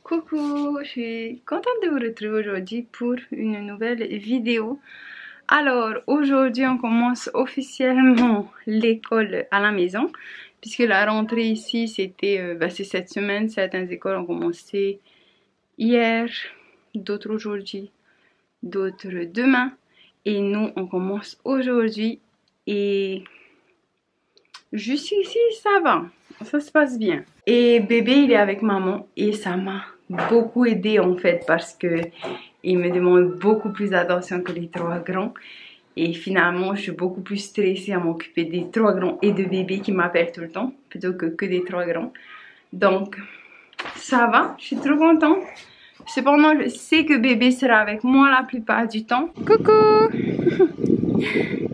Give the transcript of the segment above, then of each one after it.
Coucou, je suis contente de vous retrouver aujourd'hui pour une nouvelle vidéo. Alors aujourd'hui on commence officiellement l'école à la maison puisque la rentrée ici c'était c'est cette semaine. Certaines écoles ont commencé hier, d'autres aujourd'hui, d'autres demain et nous on commence aujourd'hui et jusqu'ici ça va, ça se passe bien. Et bébé il est avec maman et ça m'a beaucoup aidé en fait parce que il me demande beaucoup plus d'attention que les trois grands et finalement je suis beaucoup plus stressée à m'occuper des trois grands et de bébé qui m'appellent tout le temps plutôt que des trois grands. Donc ça va, je suis trop contente. Cependant je sais que bébé sera avec moi la plupart du temps. Coucou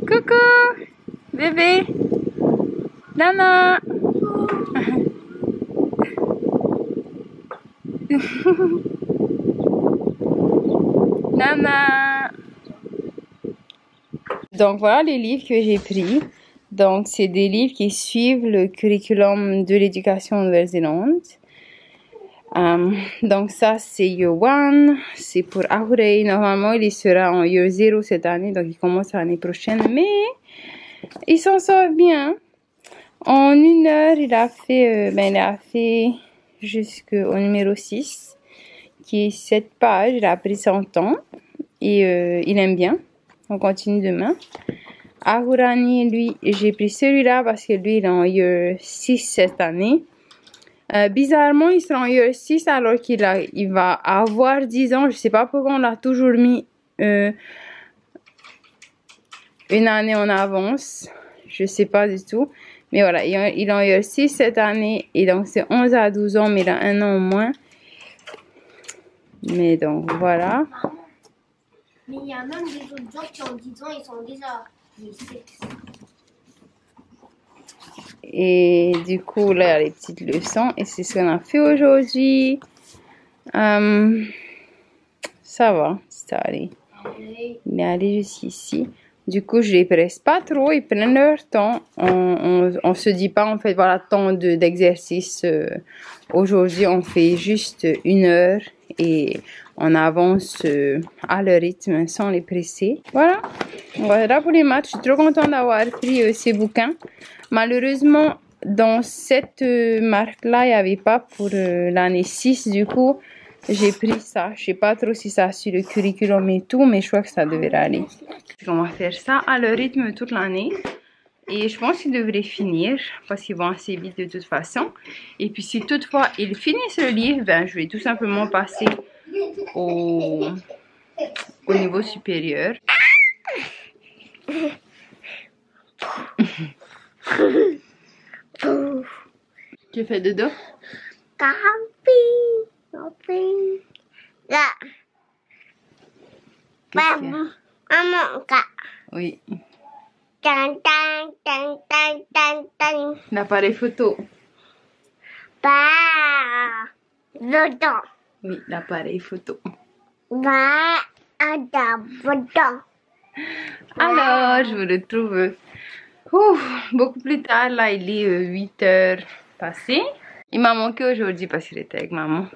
coucou bébé Nana. Nana. Donc voilà les livres que j'ai pris. Donc c'est des livres qui suivent le curriculum de l'éducation en Nouvelle-Zélande. Donc ça c'est Year 1, c'est pour Ahurei. Normalement il sera en Year 0 cette année, donc il commence l'année prochaine. Mais il s'en sort bien. En une heure il a fait jusqu'au numéro 6, qui est 7 pages. Il a pris son temps et il aime bien. On continue demain. Ahurani, lui, j'ai pris celui-là parce que lui, il est en Year 6 cette année. Bizarrement, il sera en Year 6 alors il va avoir 10 ans. Je sais pas pourquoi on l'a toujours mis une année en avance. Je sais pas du tout. Mais voilà, il est en Year 6 cette année. Et donc, c'est 11 à 12 ans, mais il a un an au moins. Mais donc, voilà. Mais il y a même des autres gens qui ont 10 ans, ils sont déjà les sexes. Et du coup, là, il y a les petites leçons. Et c'est ce qu'on a fait aujourd'hui. Ça va, c'est allé. Il est allé jusqu'ici. Du coup, je les presse pas trop. Ils prennent leur temps. On se dit pas, en fait, voilà, tant d'exercices. Aujourd'hui, on fait juste 1 heure. Et on avance à leur rythme sans les presser. Voilà pour les maths. Je suis trop contente d'avoir pris ces bouquins. Malheureusement, dans cette marque-là, il n'y avait pas pour l'année 6. Du coup, j'ai pris ça. Je sais pas trop si ça suit le curriculum et tout, mais je crois que ça devrait aller. On va faire ça à leur rythme toute l'année. Et je pense qu'ils devraient finir parce qu'ils vont assez vite de toute façon. Et puis si toutefois ils finissent le livre, ben, je vais tout simplement passer au niveau supérieur. Tu fais dodo? Oui. L'appareil photo. Oui, l'appareil photo. Alors, je vous retrouve beaucoup plus tard. Là, il est 8 heures passées. Il m'a manqué aujourd'hui parce qu'il était avec maman.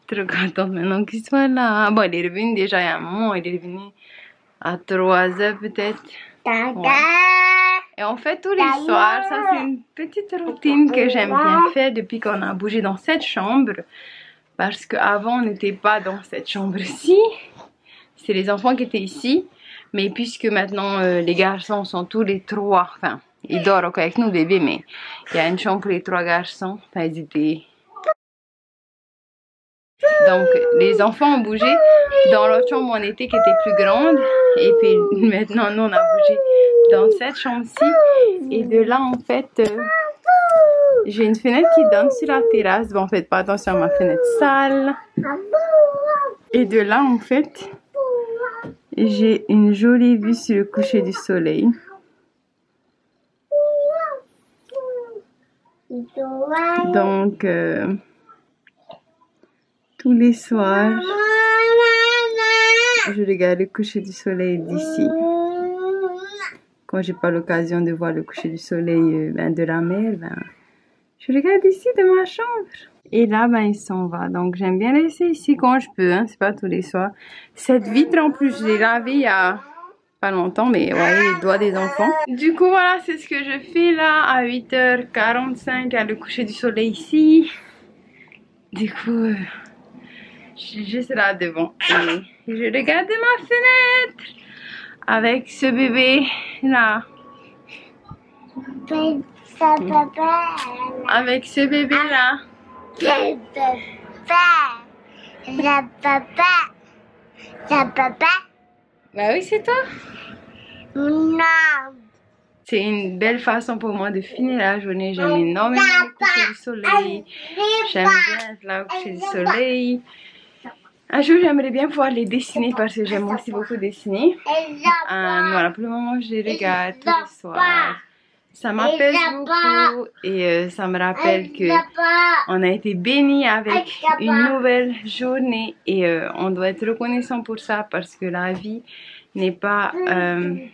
Trop contente maintenant qu'il soit là. Bon, il est revenu déjà il y a un moment. Il est revenu à 3 heures peut-être. Ouais. Et en fait, tous les soirs, ça c'est une petite routine que j'aime bien faire depuis qu'on a bougé dans cette chambre. Parce qu'avant, on n'était pas dans cette chambre-ci. C'est les enfants qui étaient ici. Mais puisque maintenant, les garçons sont tous les trois, enfin, ils dorment avec nous, bébé, mais il y a une chambre pour les 3 garçons. Enfin, ils étaient... Donc, les enfants ont bougé dans l'autre chambre où on était, qui était plus grande. Et puis, maintenant, nous, on a bougé dans cette chambre-ci. Et de là, en fait, j'ai une fenêtre qui donne sur la terrasse. Bon, faites pas attention à ma fenêtre sale. Et de là, en fait, j'ai une jolie vue sur le coucher du soleil. Donc, tous les soirs, je regarde le coucher du soleil d'ici. Quand j'ai pas l'occasion de voir le coucher du soleil de la mer, ben, Je regarde ici de ma chambre. Et là, ben, il s'en va. Donc, j'aime bien laisser ici quand je peux, hein. C'est pas tous les soirs. Cette vitre, en plus, je l'ai lavée il y a pas longtemps, mais vous voyez les doigts des enfants. Du coup, voilà, c'est ce que je fais là, à 8h45, à le coucher du soleil ici. Du coup, je suis juste là devant. Et je regarde ma fenêtre avec ce bébé là. Avec ce bébé là. Bah oui, c'est toi. Non. C'est une belle façon pour moi de finir la journée. J'aime énormément le coucher du soleil. J'aime bien être là au coucher du soleil. Un jour, j'aimerais bien pouvoir les dessiner parce que j'aime aussi beaucoup dessiner. Voilà, pour le moment, je les regarde tous les soirs. Ça m'apaise beaucoup et ça me rappelle que on a été bénis avec une nouvelle journée et on doit être reconnaissant pour ça parce que la vie n'est pas un dû.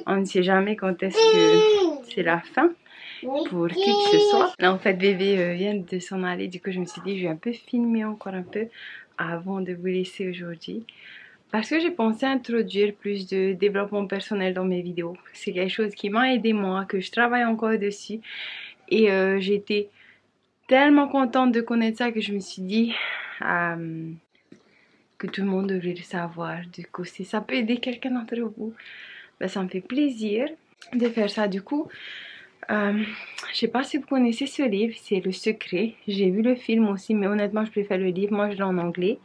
On ne sait jamais quand est-ce que c'est la fin pour qui que ce soit. Là, en fait, bébé vient de s'en aller. Du coup, je me suis dit, je vais un peu filmer encore un peu avant de vous laisser aujourd'hui. Parce que j'ai pensé introduire plus de développement personnel dans mes vidéos. C'est quelque chose qui m'a aidé moi, que je travaille encore dessus. Et j'étais tellement contente de connaître ça que je me suis dit que tout le monde devrait le savoir. Du coup, si ça peut aider quelqu'un d'entre vous, ben, ça me fait plaisir de faire ça. Du coup, je sais pas si vous connaissez ce livre, c'est Le Secret. J'ai vu le film aussi, mais honnêtement, je préfère le livre. Moi, je l'ai en anglais.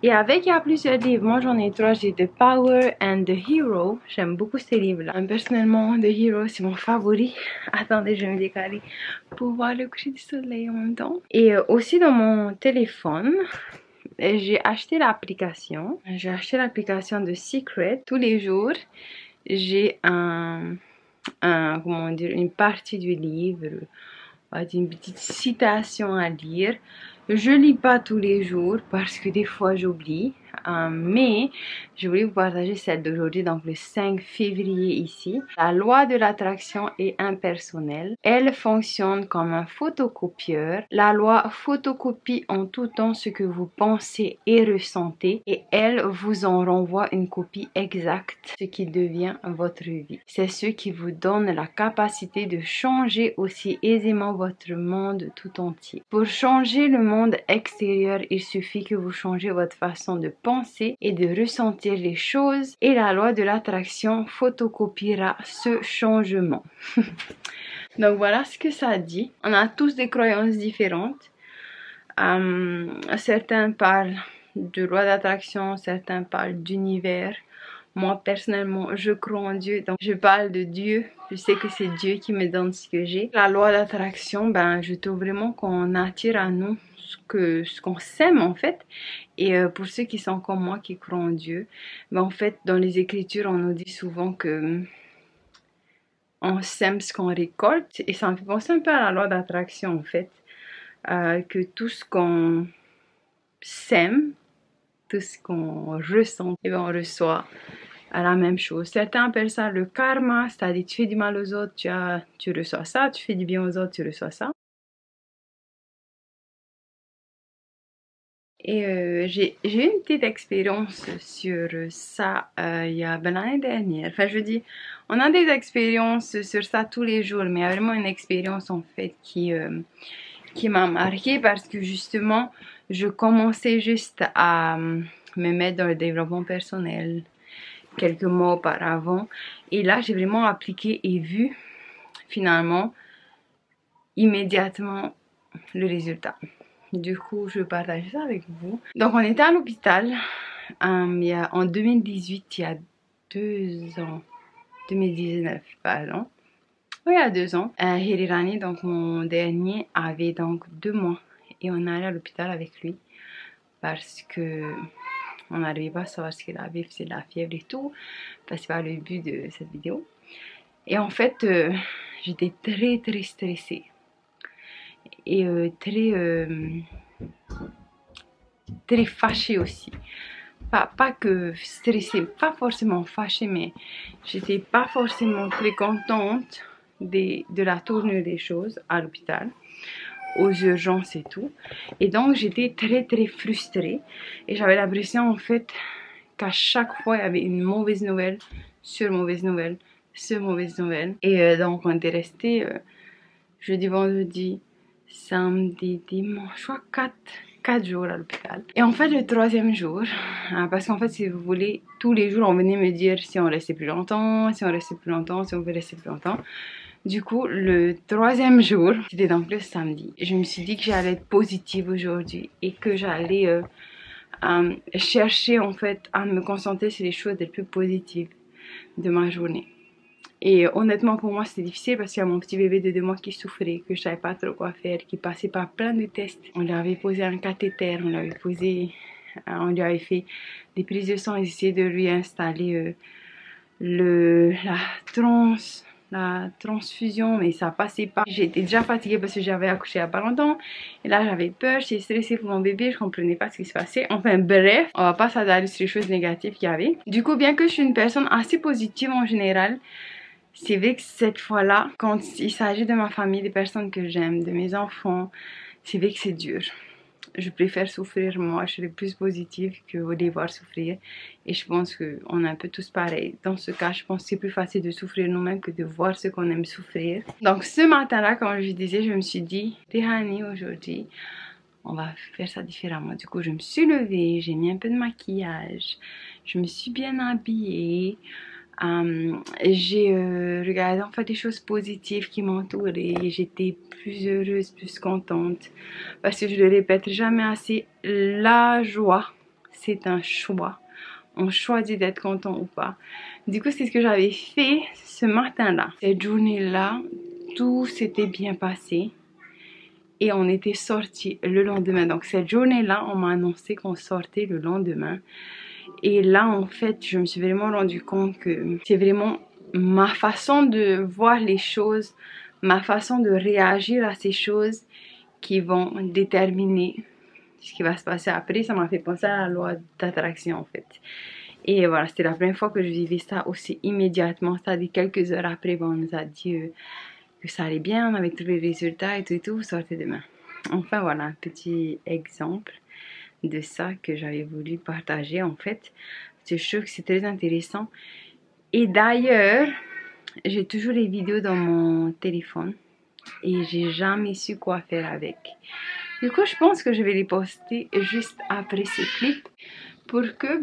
Et avec, il y a plusieurs livres. Moi, j'en ai 3. J'ai The Power and The Hero. J'aime beaucoup ces livres-là. Personnellement, The Hero, c'est mon favori. Attendez, je vais me décaler pour voir le coucher du soleil en même temps. Et aussi dans mon téléphone, j'ai acheté l'application. J'ai acheté l'application de Secret. Tous les jours, j'ai comment dire, une partie du livre, une petite citation à lire. Je lis pas tous les jours parce que des fois j'oublie, mais je voulais vous partager celle d'aujourd'hui, donc le 5 février ici. La loi de l'attraction est impersonnelle. Elle fonctionne comme un photocopieur. La loi photocopie en tout temps ce que vous pensez et ressentez et elle vous en renvoie une copie exacte, ce qui devient votre vie. C'est ce qui vous donne la capacité de changer aussi aisément votre monde tout entier. Pour changer le monde extérieur, il suffit que vous changez votre façon de penser et de ressentir les choses et la loi de l'attraction photocopiera ce changement. Donc voilà ce que ça dit. On a tous des croyances différentes. Certains parlent de loi d'attraction, certains parlent d'univers. Moi personnellement je crois en Dieu, donc je parle de Dieu. Je sais que c'est Dieu qui me donne ce que j'ai. La loi d'attraction, ben je trouve vraiment qu'on attire à nous ce qu'on sème en fait. Et pour ceux qui sont comme moi qui croient en Dieu, ben en fait dans les écritures on nous dit souvent que on sème ce qu'on récolte. Et ça me fait penser un peu à la loi d'attraction en fait. Que tout ce qu'on sème, tout ce qu'on ressent, et bien on reçoit à la même chose. Certains appellent ça le karma, c'est-à-dire tu fais du mal aux autres, tu reçois ça, tu fais du bien aux autres, tu reçois ça. Et j'ai eu une petite expérience sur ça il y a l'année dernière. Enfin, je veux dire, on a des expériences sur ça tous les jours, mais il y a vraiment une expérience en fait qui m'a marquée parce que justement, je commençais juste à me mettre dans le développement personnel quelques mois auparavant. Et là, j'ai vraiment appliqué et vu finalement immédiatement le résultat. Du coup, je vais partager ça avec vous. Donc, on était à l'hôpital en 2018, il y a 2 ans. 2019, pardon. Oui, il y a 2 ans. Hirirani, donc mon dernier, avait donc 2 mois. Et on est allé à l'hôpital avec lui parce que on n'arrivait pas à savoir ce qu'il avait, c'est de la fièvre et tout. Enfin, c'est pas le but de cette vidéo. Et en fait, j'étais très très stressée. Et très fâchée aussi. Pas que stressée, pas forcément fâchée, mais j'étais pas forcément très contente de la tournure des choses à l'hôpital, aux urgences et tout. Et donc j'étais très frustrée et j'avais l'impression en fait qu'à chaque fois il y avait une mauvaise nouvelle sur mauvaise nouvelle sur mauvaise nouvelle. Et donc on était resté jeudi, vendredi, samedi, dimanche, je crois 4 jours à l'hôpital. Et en fait le troisième jour, parce qu'en fait si vous voulez, tous les jours on venait me dire si on restait plus longtemps, si on restait plus longtemps, si on veut rester plus longtemps. Du coup, le troisième jour, c'était donc le samedi, je me suis dit que j'allais être positive aujourd'hui et que j'allais chercher en fait à me concentrer sur les choses les plus positives de ma journée. Et honnêtement pour moi c'était difficile parce qu'il y a mon petit bébé de 2 mois qui souffrait, que je savais pas trop quoi faire, qui passait par plein de tests. On lui avait posé un cathéter, on lui avait fait des prises de sang, ils essayaient de lui installer la transfusion, mais ça passait pas. J'étais déjà fatiguée parce que j'avais accouché il y a pas longtemps et là j'avais peur, j'étais stressée pour mon bébé, je comprenais pas ce qui se passait. Enfin bref, on va pas s'attarder sur les choses négatives qu'il y avait. Du coup, bien que je suis une personne assez positive en général, c'est vrai que cette fois-là, quand il s'agit de ma famille, des personnes que j'aime, de mes enfants, c'est vrai que c'est dur. Je préfère souffrir moi, je serai plus positive que de les voir souffrir. Et je pense qu'on est un peu tous pareils. Dans ce cas, je pense que c'est plus facile de souffrir nous-mêmes que de voir ce qu'on aime souffrir. Donc ce matin-là, comme je disais, je me suis dit, Tehani, aujourd'hui, on va faire ça différemment. Du coup, je me suis levée, j'ai mis un peu de maquillage, je me suis bien habillée. J'ai regardé en fait des choses positives qui m'entouraient. J'étais plus heureuse, plus contente. Parce que je le répète jamais assez, la joie, c'est un choix. On choisit d'être content ou pas. Du coup, c'est ce que j'avais fait ce matin-là. Cette journée-là, tout s'était bien passé. Et on était sortis le lendemain. Donc cette journée-là, on m'a annoncé qu'on sortait le lendemain. Et là, en fait, je me suis vraiment rendu compte que c'est vraiment ma façon de voir les choses, ma façon de réagir à ces choses qui vont déterminer ce qui va se passer après. Ça m'a fait penser à la loi d'attraction, en fait. Et voilà, c'était la première fois que je vivais ça aussi immédiatement. C'est-à-dire quelques heures après, bon, on nous a dit que ça allait bien, on avait tous les résultats et tout, vous sortez demain. Enfin, voilà, un petit exemple de ça que j'avais voulu partager en fait. Je trouve que c'est très intéressant. Et d'ailleurs, j'ai toujours les vidéos dans mon téléphone et j'ai jamais su quoi faire avec. Du coup, je pense que je vais les poster juste après ce clip pour que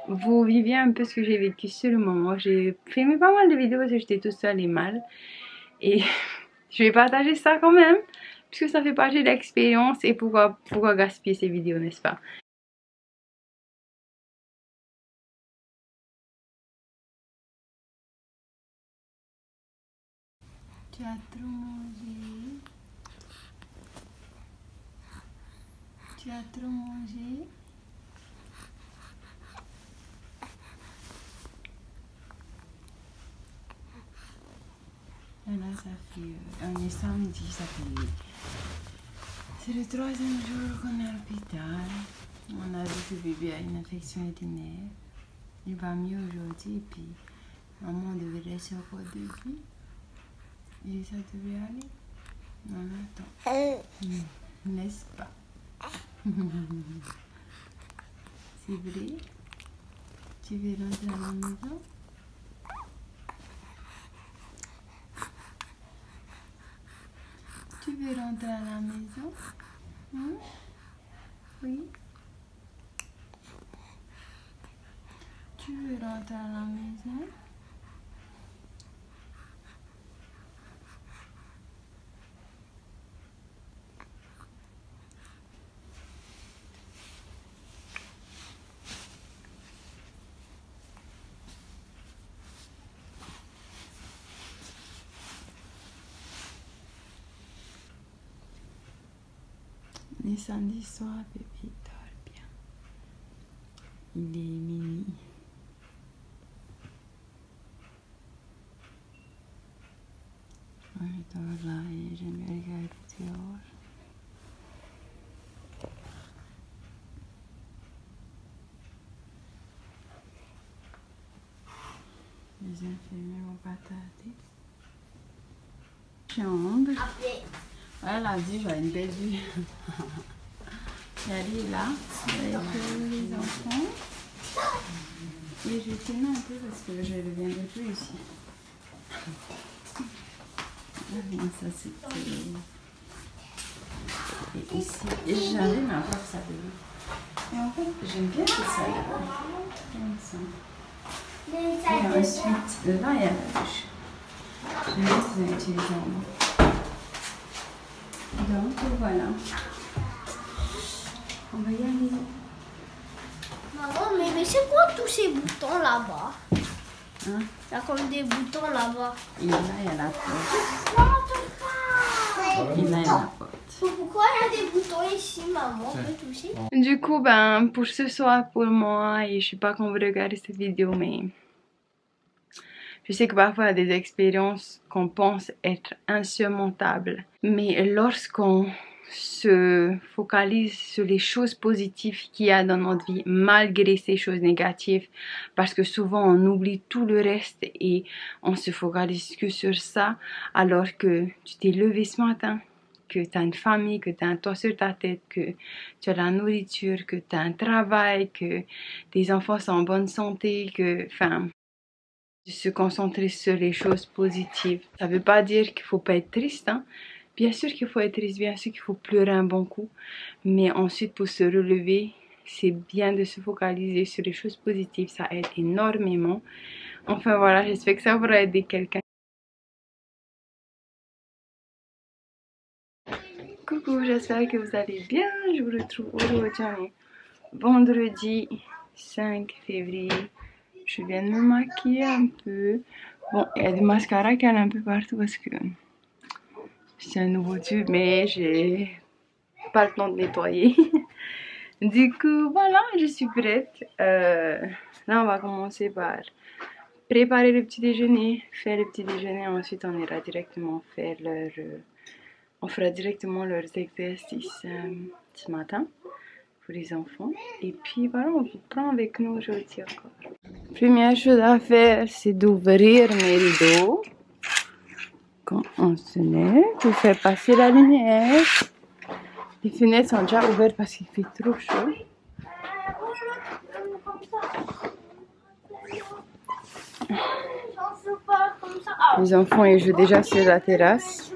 vous viviez un peu ce que j'ai vécu sur le moment. J'ai filmé pas mal de vidéos parce que j'étais toute seule et mal. Et je vais partager ça quand même, puisque ça fait partie de l'expérience et pourquoi gaspiller ces vidéos, n'est-ce pas? Tu as trop mangé. Tu as trop mangé. Et là, ça fait... on est samedi, ça fait... C'est le 3e jour qu'on est à l'hôpital. On a vu que le bébé a une infection urinaire. Il va mieux aujourd'hui et puis maman devrait rester encore debout. Et ça devrait aller. Non, attends. N'est-ce pas? C'est vrai? Tu veux rentrer à la maison? Tu veux rentrer à la maison? Oui? Tu veux rentrer à la maison? Les samedis soirs, bébé dort bien. Il est minuit. Je dors là et je me regarde dehors. Les infirmiers vont pas tarder. chambre. Après. Voilà, la vue, j'ai une belle vue. Yali est là, avec les enfants. Et je vais filmer un peu parce que je ne reviendrai plus ici. Ça c'était. Et ici, et j'allume un peu ça de. Et en fait, j'aime bien tout ça là. Comme ça. Et ensuite, là il y a la douche. Je vais les utiliser en bas. Donc voilà. On va y aller. Maman, mais c'est quoi tous ces boutons là-bas? Hein? Il y a comme des boutons là-bas. Et là, il y a la porte. Pourquoi Et là, il y a la porte. il y a des boutons ici, maman? On peut toucher? Du coup, ben, pour ce soir, pour moi, et je sais pas quand vous regardez cette vidéo, mais je sais que parfois, il y a des expériences qu'on pense être insurmontables. Mais lorsqu'on se focalise sur les choses positives qu'il y a dans notre vie, malgré ces choses négatives, parce que souvent, on oublie tout le reste et on se focalise que sur ça, alors que tu t'es levé ce matin, que tu as une famille, que tu as un toit sur ta tête, que tu as de la nourriture, que tu as un travail, que tes enfants sont en bonne santé, que, enfin, de se concentrer sur les choses positives. Ça veut pas dire qu'il faut pas être triste, hein. Bien sûr qu'il faut être triste, bien sûr qu'il faut pleurer un bon coup, mais ensuite pour se relever, c'est bien de se focaliser sur les choses positives, ça aide énormément. Enfin voilà, j'espère que ça pourra aider quelqu'un. Coucou, j'espère que vous allez bien. Je vous retrouve aujourd'hui, vendredi 5 février. Je viens de me maquiller un peu. Bon, il y a du mascara qui est un peu partout parce que c'est un nouveau tube, mais j'ai pas le temps de nettoyer. Du coup, voilà, je suis prête. Là, on va commencer par préparer le petit déjeuner, faire le petit déjeuner. Ensuite, on ira directement faire on fera directement leurs exercices ce matin pour les enfants. Et puis voilà, on vous prend avec nous aujourd'hui encore. Première chose à faire, c'est d'ouvrir mes rideaux. Quand on se lève, pour faire passer la lumière. Les fenêtres sont déjà ouvertes parce qu'il fait trop chaud. Les enfants ils jouent déjà sur la terrasse.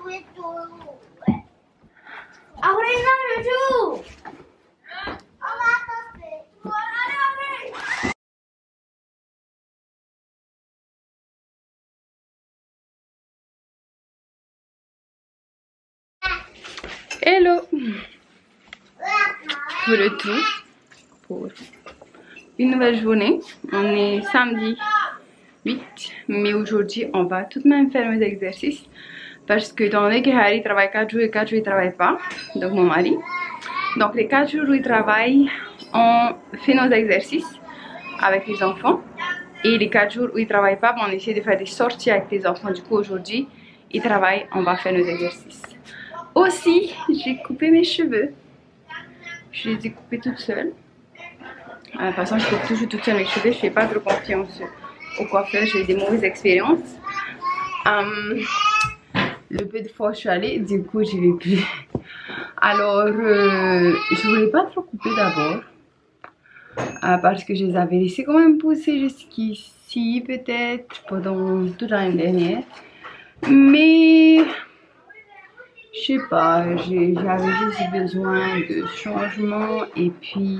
Hello! Pour le tout, pour une nouvelle journée. On est samedi 8, mais aujourd'hui on va tout de même faire mes exercices parce que étant donné que Harry travaille 4 jours et 4 jours il travaille pas, donc mon mari. Donc les 4 jours où il travaille, on fait nos exercices avec les enfants. Et les 4 jours où il travaille pas, on essaie de faire des sorties avec les enfants. Du coup aujourd'hui, il travaille, on va faire nos exercices. Aussi, j'ai coupé mes cheveux. Je les ai coupés toute seule. De toute façon, je coupe toujours toute seule mes cheveux. Je fais pas trop confiance au coiffeur. J'ai des mauvaises expériences. Le peu de fois où je suis allée, du coup, j'y vais plus. Alors, je voulais pas trop couper d'abord. Parce que je les avais laissés quand même pousser jusqu'ici, peut-être, pendant toute l'année dernière. Mais je sais pas, j'avais juste besoin de changement et puis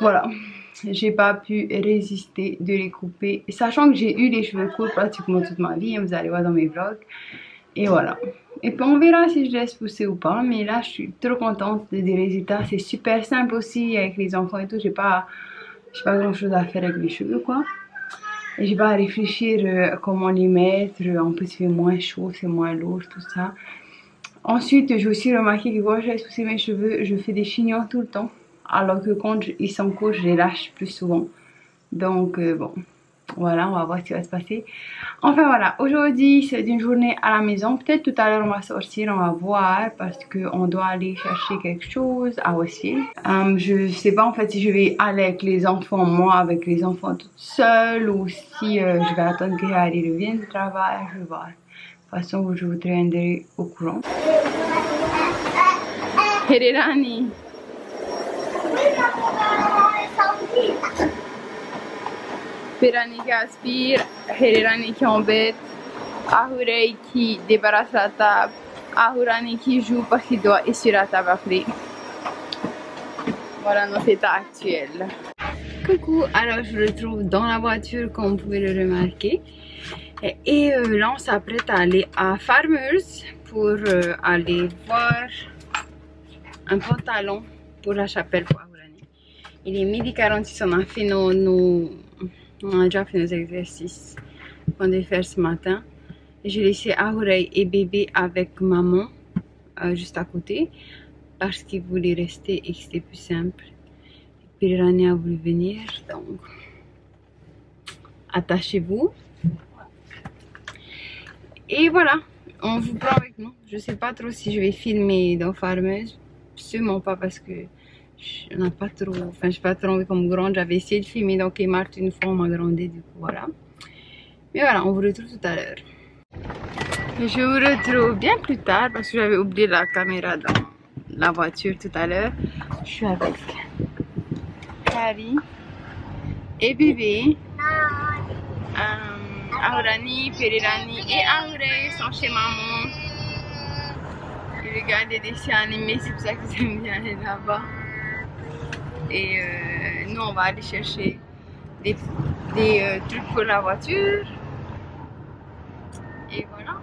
voilà, j'ai pas pu résister de les couper, sachant que j'ai eu les cheveux courts pratiquement toute ma vie, vous allez voir dans mes vlogs. Et voilà, et puis on verra si je laisse pousser ou pas, mais là je suis trop contente des résultats. C'est super simple aussi avec les enfants et tout, j'ai pas grand chose à faire avec les cheveux quoi. Et j'ai pas à réfléchir comment les mettre, en plus il fait moins chaud, c'est moins lourd, tout ça. Ensuite, j'ai aussi remarqué que quand je laisse pousser mes cheveux, je fais des chignons tout le temps. Alors que quand ils sont courts, je les lâche plus souvent. Donc bon, voilà, on va voir ce qui va se passer. Enfin voilà, aujourd'hui c'est une journée à la maison. Peut-être tout à l'heure on va sortir, on va voir parce qu'on doit aller chercher quelque chose à Westfield. Je sais pas en fait si je vais aller avec les enfants, moi avec les enfants toute seule, ou si je vais attendre que Harry revienne du travail, je vais voir. façon, je vous tiendrai au courant. Herirani. Pirani qui aspire, Herirani qui embête, Ahurei qui débarrasse la table, Ahurani qui joue parce qu'il doit essuyer la table après. Voilà notre état actuel. Coucou, alors je me retrouve dans la voiture comme vous pouvez le remarquer. Et là on s'apprête à aller à Farmers pour aller voir un pantalon pour la chapelle pour Ahurani. Il est 12h46, on a déjà fait nos exercices qu'on devait faire ce matin. J'ai laissé Ahurei et bébé avec maman juste à côté parce qu'ils voulaient rester et que c'était plus simple. Pirirani a voulu venir, donc attachez-vous. Et voilà, on vous prend avec nous. Je sais pas trop si je vais filmer dans Farmers, sûrement pas parce que je n'ai pas trop, enfin j'ai pas trop envie comme grande. J'avais essayé de filmer dans Kmart une fois, on m'a grandi, du coup voilà. Mais voilà, on vous retrouve tout à l'heure. Je vous retrouve bien plus tard parce que j'avais oublié la caméra dans la voiture tout à l'heure. Je suis avec Harry et bébé. Ahurani, Pirirani et Ahurei sont chez maman. Ils regardent des dessins animés, c'est pour ça qu'ils aiment bien aller là-bas. Et nous on va aller chercher des trucs pour la voiture. Et voilà.